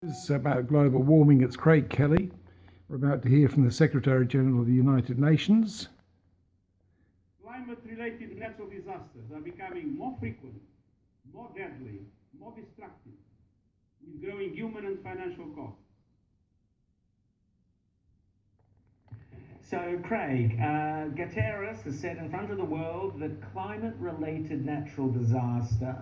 It's about global warming. It's Craig Kelly. We're about to hear from the Secretary General of the United Nations. Climate-related natural disasters are becoming more frequent, more deadly, more destructive, with growing human and financial costs. So, Craig, Guterres has said in front of the world that climate-related natural disasters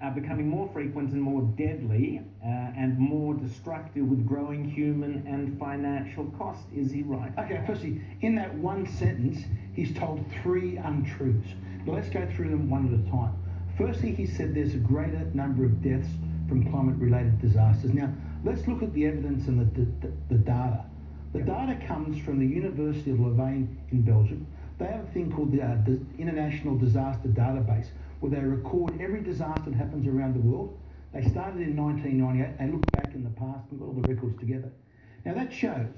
are becoming more frequent and more deadly and more destructive with growing human and financial cost. Is he right? Okay, firstly, in that one sentence, he's told three untruths. But let's go through them one at a time. Firstly, he said there's a greater number of deaths from climate-related disasters. Now, let's look at the evidence and the data. The data comes from the University of Louvain in Belgium. They have a thing called the International Disaster Database, where they record every disaster that happens around the world. They started in 1998 and looked back in the past and got all the records together. Now that shows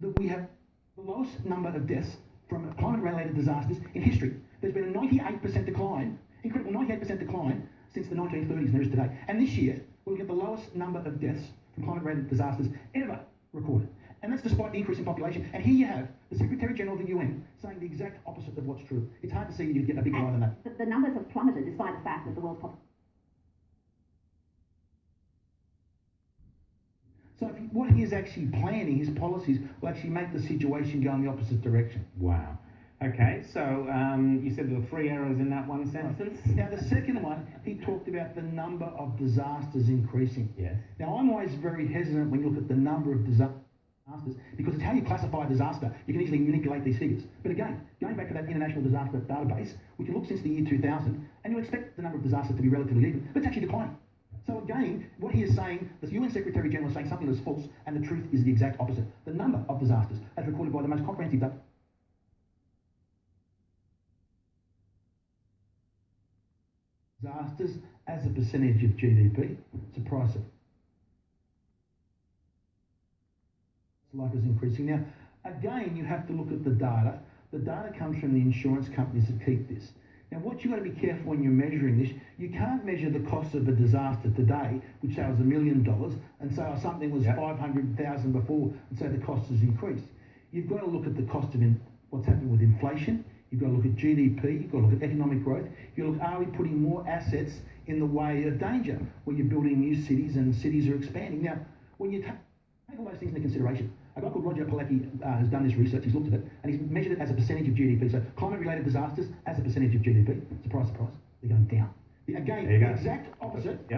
that we have the lowest number of deaths from climate-related disasters in history. There's been a 98% decline, incredible 98% decline since the 1930s, and there is today. And this year, we'll get the lowest number of deaths from climate-related disasters ever recorded. And that's despite the increase in population. And here you have the Secretary General of the UN saying the exact opposite of what's true. It's hard to see that you'd get a big lie than that. The numbers have plummeted despite the fact that the world's population. So what he is actually planning, his policies, will actually make the situation go in the opposite direction. Wow. Okay, so you said there were three errors in that one sentence. Now, the second one, he talked about the number of disasters increasing. Yes. Now, I'm always very hesitant when you look at the number of disasters, because it's how you classify a disaster. You can easily manipulate these figures. But again, going back to that International Disaster Database, we can look since the year 2000, and you expect the number of disasters to be relatively even, but it's actually declining. So again, what he is saying, the UN Secretary General is saying something that's false, and the truth is the exact opposite. The number of disasters, as recorded by the most comprehensive disasters as a percentage of GDP, surprise it. Like is increasing. Now, again, you have to look at the data. The data comes from the insurance companies that keep this. Now, what you've got to be careful when you're measuring this, you can't measure the cost of a disaster today, which say was $1 million, and say something was 500,000 before, and say the cost has increased. You've got to look at the cost of what's happening with inflation. You've got to look at GDP. You've got to look at economic growth. You look, are we putting more assets in the way of danger, where you're building new cities and cities are expanding? Now, when you take all those things into consideration, a guy called Roger Pilecki has done this research, he's looked at it, and he's measured it as a percentage of GDP. So climate-related disasters as a percentage of GDP. Surprise, surprise, they're going down. Again, the exact opposite